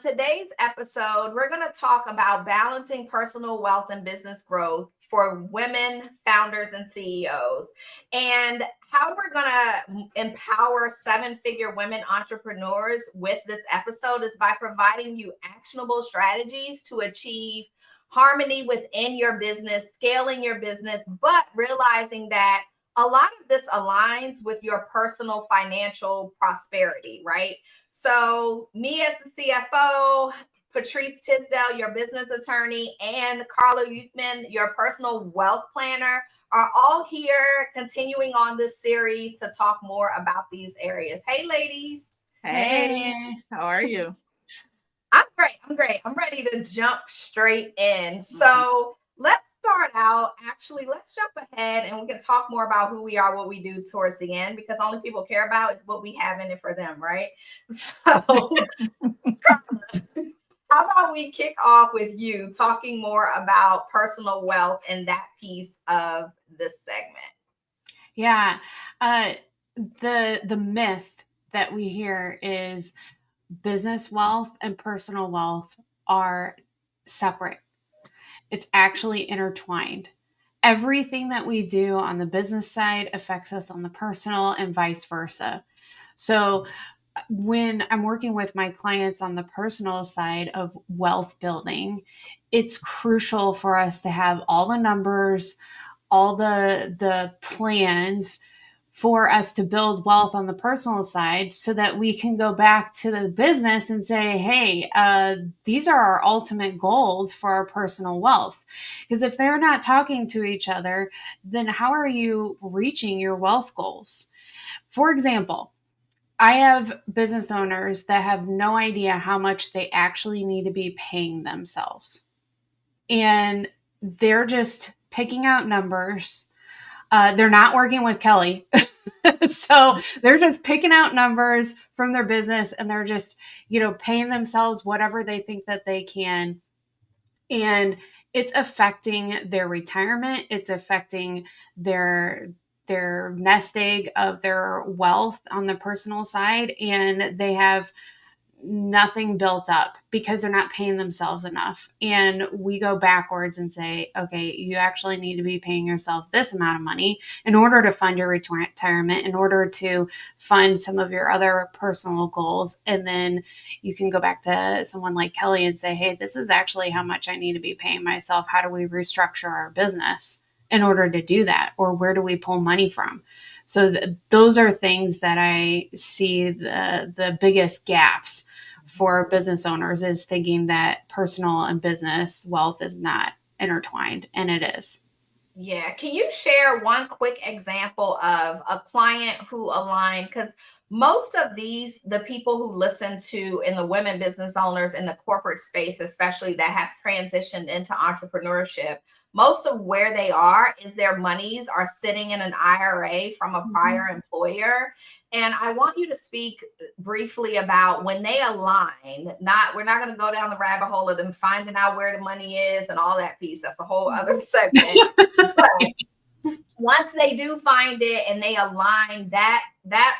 today's episode, we're going to talk about balancing personal wealth and business growth for women founders and CEOs, and how we're going to empower seven-figure women entrepreneurs with this episode is by providing you actionable strategies to achieve harmony within your business, scaling your business, but realizing that a lot of this aligns with your personal financial prosperity, right? So, me as the CFO, Patrice Tisdale, your business attorney, and Carla Uthman, your personal wealth planner, are all here continuing on this series to talk more about these areas. Hey, ladies. Hey, how are you? I'm great. I'm ready to jump straight in. Mhm. So, let's start out. Actually, let's jump ahead and we can talk more about who we are, what we do towards the end, because only people care about is what we have in it for them, right? So, how about we kick off with you talking more about personal wealth and that piece of this segment? Yeah. The myth that we hear is business wealth and personal wealth are separate. It's actually intertwined. Everything that we do on the business side affects us on the personal and vice versa. So when I'm working with my clients on the personal side of wealth building, it's crucial for us to have all the numbers, all the plans for us to build wealth on the personal side so that we can go back to the business and say, hey, these are our ultimate goals for our personal wealth. Because if they're not talking to each other, then how are you reaching your wealth goals? For example, I have business owners that have no idea how much they actually need to be paying themselves. And they're just picking out numbers. They're not working with Kelly. So they're just picking out numbers from their business and they're just, paying themselves whatever they think that they can. And it's affecting their retirement. It's affecting their nest egg of their wealth on the personal side. And they have nothing built up because they're not paying themselves enough. And we go backwards and say, okay, you actually need to be paying yourself this amount of money in order to fund your retirement, in order to fund some of your other personal goals. And then you can go back to someone like Kelly and say, hey, this is actually how much I need to be paying myself. How do we restructure our business in order to do that? Or where do we pull money from? So those are things that I see the biggest gaps for business owners is thinking that personal and business wealth is not intertwined, and it is. Yeah. Can you share one quick example of a client who aligned? Because most of the people who listen to in the women business owners in the corporate space, especially that have transitioned into entrepreneurship, most of where they are is their monies are sitting in an IRA from a prior employer. And I want you to speak briefly about when they align. We're not going to go down the rabbit hole of them finding out where the money is and all that piece. That's a whole other segment. But once they do find it and they align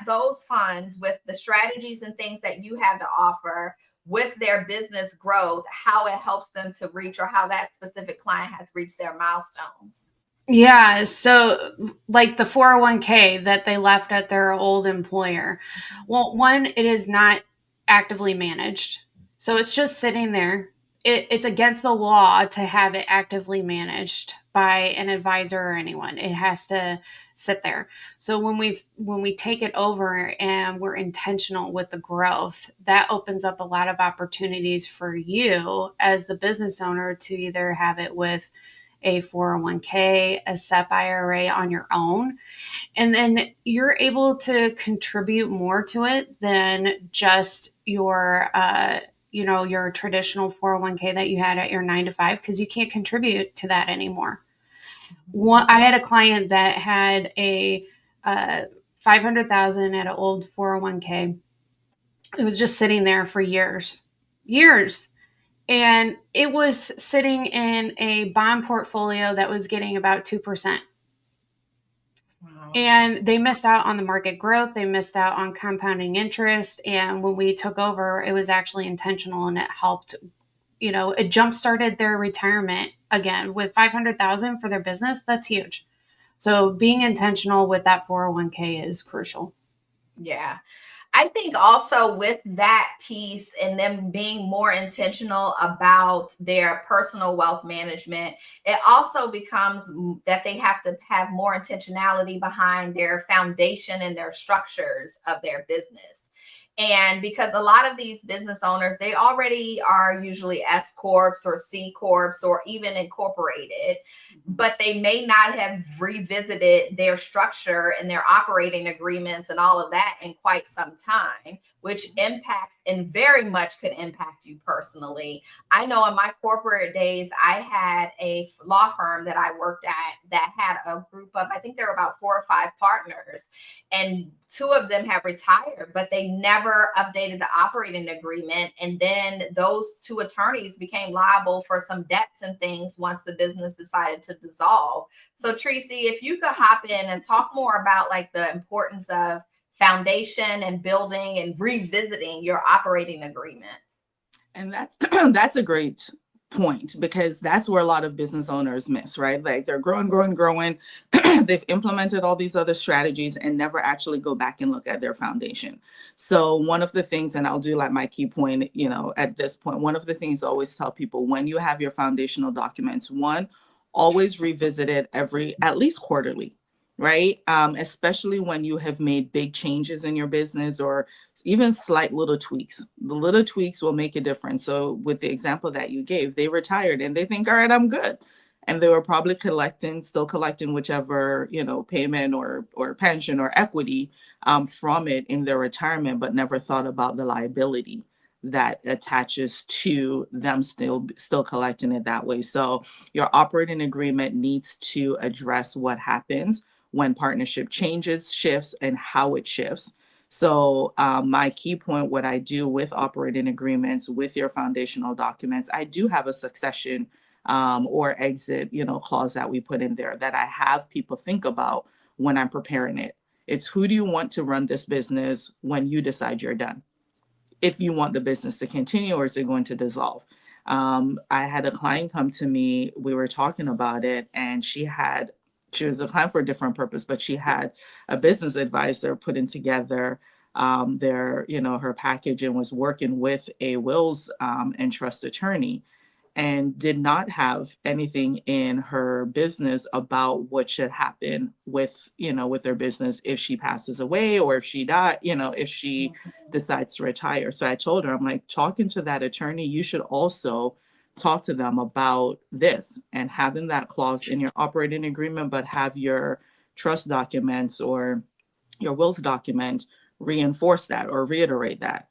those funds with the strategies and things that you have to offer with their business growth, how it helps them to reach, or how that specific client has reached their milestones. Yeah. So, like the 401k that they left at their old employer. Well, one, it is not actively managed. So it's just sitting there. It's against the law to have it actively managed by an advisor or anyone. It has to sit there. So when we take it over and we're intentional with the growth, that opens up a lot of opportunities for you as the business owner to either have it with a 401k, a SEP IRA on your own. And then you're able to contribute more to it than just your, your traditional 401k that you had at your 9 to 5, because you can't contribute to that anymore. I had a client that had a 500,000 at an old 401k. It was just sitting there for years. And it was sitting in a bond portfolio that was getting about 2%. Wow. And they missed out on the market growth. They missed out on compounding interest. And when we took over, it was actually intentional, and it helped, it jump-started their retirement again with $500,000 for their business. That's huge. So being intentional with that 401k is crucial. Yeah. I think also with that piece and them being more intentional about their personal wealth management, it also becomes that they have to have more intentionality behind their foundation and their structures of their business. And because a lot of these business owners, they already are usually S Corps or C Corps or even incorporated, but they may not have revisited their structure and their operating agreements and all of that in quite some time, which impacts and very much could impact you personally. I know in my corporate days, I had a law firm that I worked at that had a group of, I think there were about 4 or 5 partners, and 2 of them have retired, but they never updated the operating agreement. And then those 2 attorneys became liable for some debts and things once the business decided to dissolve. So Tracy, if you could hop in and talk more about like the importance of foundation and building and revisiting your operating agreements. And that's that's a great point, because that's where a lot of business owners miss, right? Like they're growing. They've implemented all these other strategies and never actually go back and look at their foundation. So one of the things, and I'll do like my key point, at this point, one of the things I always tell people, when you have your foundational documents, one, always revisit it at least quarterly, right? Especially when you have made big changes in your business or even slight little tweaks. The little tweaks will make a difference. So with the example that you gave, they retired and they think, all right, I'm good. And they were probably still collecting whichever, payment or pension or equity from it in their retirement, but never thought about the liability that attaches to them still collecting it that way. So your operating agreement needs to address what happens when partnership changes, shifts, and how it shifts. So my key point, what I do with operating agreements, with your foundational documents, I do have a succession or exit, clause that we put in there that I have people think about when I'm preparing it. It's, who do you want to run this business when you decide you're done? If you want the business to continue, or is it going to dissolve? I had a client come to me, we were talking about it, and she was a client for a different purpose, but she had a business advisor putting together her package, and was working with a wills and trust attorney, and did not have anything in her business about what should happen with their business if she passes away, or if she if she decides to retire. So I told her, I'm like, talking to that attorney, you should also talk to them about this and having that clause in your operating agreement, but have your trust documents or your wills document reinforce that or reiterate that.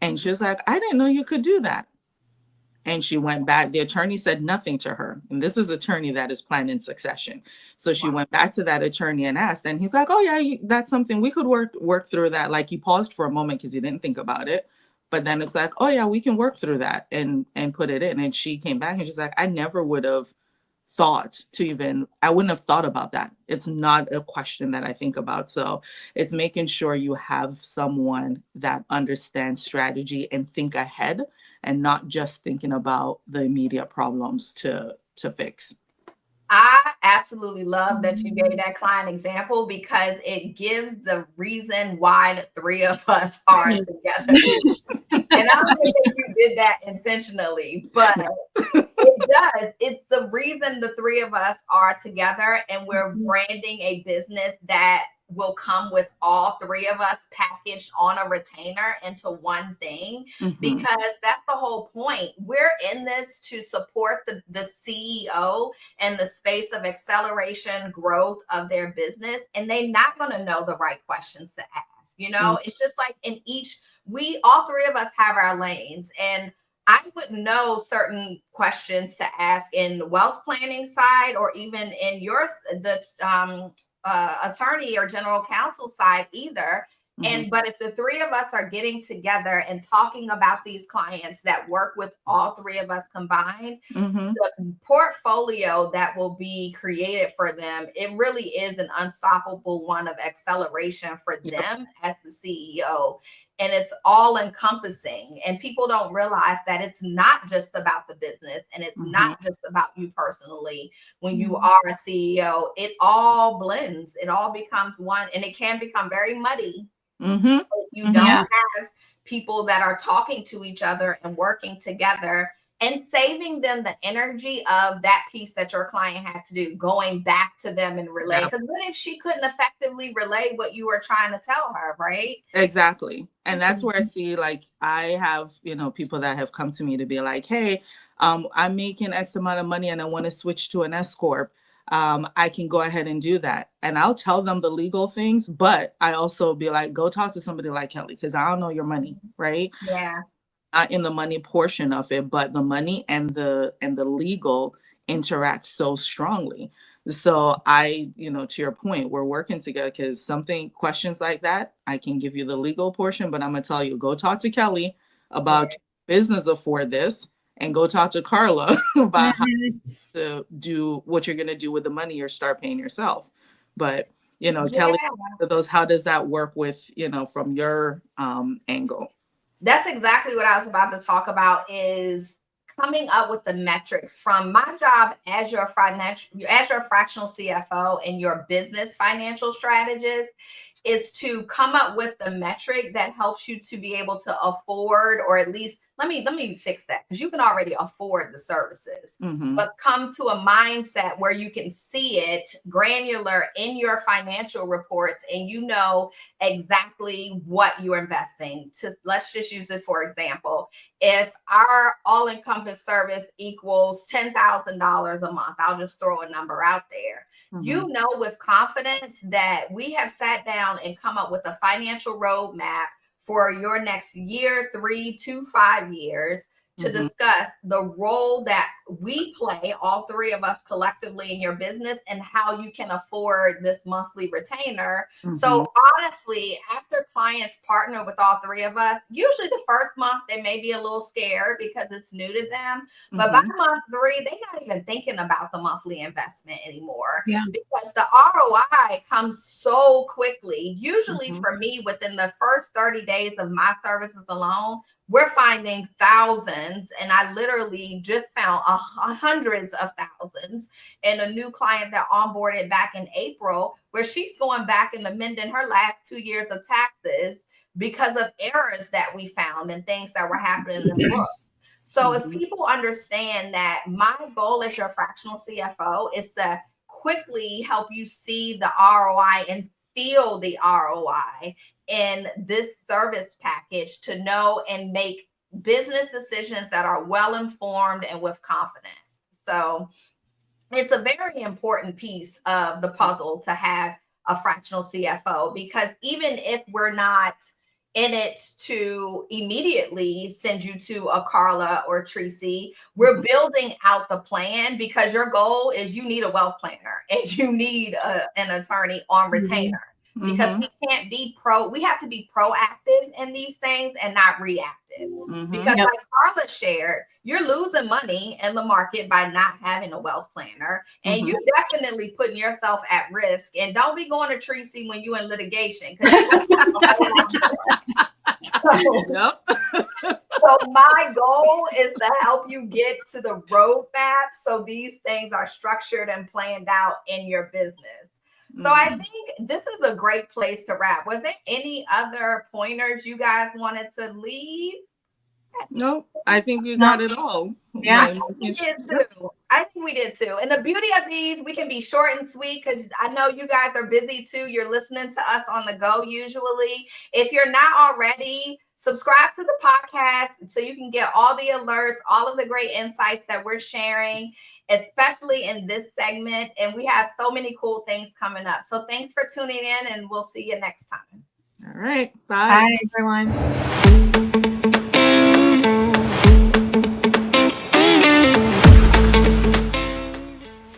And she was like, I didn't know you could do that. And she went back. The attorney said nothing to her. And this is an attorney that is planning succession. So she went back to that attorney and asked, and he's like, oh yeah, that's something we could work through that. Like, he paused for a moment because he didn't think about it. But then it's like, oh yeah, we can work through that and put it in. And she came back and she's like, I never would have I wouldn't have thought about that. It's not a question that I think about. So it's making sure you have someone that understands strategy and think ahead, and not just thinking about the immediate problems to fix. I absolutely love that you gave that client example, because it gives the reason why the 3 of us are together. And I don't think that you did that intentionally, but it does. It's the reason the 3 of us are together, and we're branding a business that will come with all 3 of us packaged on a retainer into one thing, because that's the whole point. We're in this to support the CEO and the space of acceleration growth of their business, and they're not going to know the right questions to ask. It's just like all 3 of us have our lanes, and I wouldn't know certain questions to ask in the wealth planning side, or even in the attorney or general counsel side either. But if the three of us are getting together and talking about these clients that work with all three of us combined, the portfolio that will be created for them, it really is an unstoppable one of acceleration for them as the CEO. And it's all encompassing. And people don't realize that it's not just about the business and it's not just about you personally. When you are a CEO, it all blends, it all becomes one, and it can become very muddy. You don't have people that are talking to each other and working together and saving them the energy of that piece that your client had to do, going back to them and relay. Because what if she couldn't effectively relay what you were trying to tell her, right? Exactly. And that's where I see, like, I have, people that have come to me to be like, hey, I'm making X amount of money and I want to switch to an S Corp. I can go ahead and do that. And I'll tell them the legal things, but I also be like, go talk to somebody like Kelly, because I don't know your money, right? Yeah. Not in the money portion of it, but the money and the legal interact so strongly. So I, to your point, we're working together because questions like that, I can give you the legal portion, but I'm gonna tell you, go talk to Kelly about business for this, and go talk to Carla about how to do what you're gonna do with the money or start paying yourself. But Kelly, how does that work with from your angle? That's exactly what I was about to talk about, is coming up with the metrics. From my job as your fractional CFO and your business financial strategist, is to come up with the metric that helps you to be able to afford, or at least let me fix that, because you can already afford the services, but come to a mindset where you can see it granular in your financial reports and you know exactly what you're investing. Let's just use it for example. If our all-encompass service equals $10,000 a month, I'll just throw a number out there. You know with confidence that we have sat down and come up with a financial roadmap for your next year, 3 to 5 years, to discuss the role that we play, all three of us collectively in your business, and how you can afford this monthly retainer. So honestly, after clients partner with all three of us, usually the first month they may be a little scared because it's new to them. But by month 3, they're not even thinking about the monthly investment anymore, because the ROI comes so quickly. Usually for me, within the first 30 days of my services alone, we're finding thousands, and I literally just found hundreds of thousands in a new client that onboarded back in April, where she's going back and amending her last 2 years of taxes because of errors that we found and things that were happening in the book. So if people understand that my goal as your fractional CFO is to quickly help you see the ROI and feel the ROI in this service package, to know and make business decisions that are well informed and with confidence. So it's a very important piece of the puzzle to have a fractional CFO, because even if we're not in it to immediately send you to a Carla or Tracy, we're building out the plan, because your goal is you need a wealth planner and you need an attorney on retainer. Because we have to be proactive in these things and not reactive. Because like Carla shared, you're losing money in the market by not having a wealth planner, and you're definitely putting yourself at risk. And don't be going to Tracy when you're in litigation, because so my goal is to help you get to the roadmap so these things are structured and planned out in your business. So I think this is a great place to wrap. Was there any other pointers you guys wanted to leave? No, I think you got it all. Yeah, I think we did too. I think we did too. And the beauty of these, we can be short and sweet, because I know you guys are busy too. You're listening to us on the go usually. If you're not already, subscribe to the podcast so you can get all the alerts, all of the great insights that we're sharing, especially in this segment. And we have so many cool things coming up. So thanks for tuning in, and we'll see you next time. All right. Bye. Bye, everyone.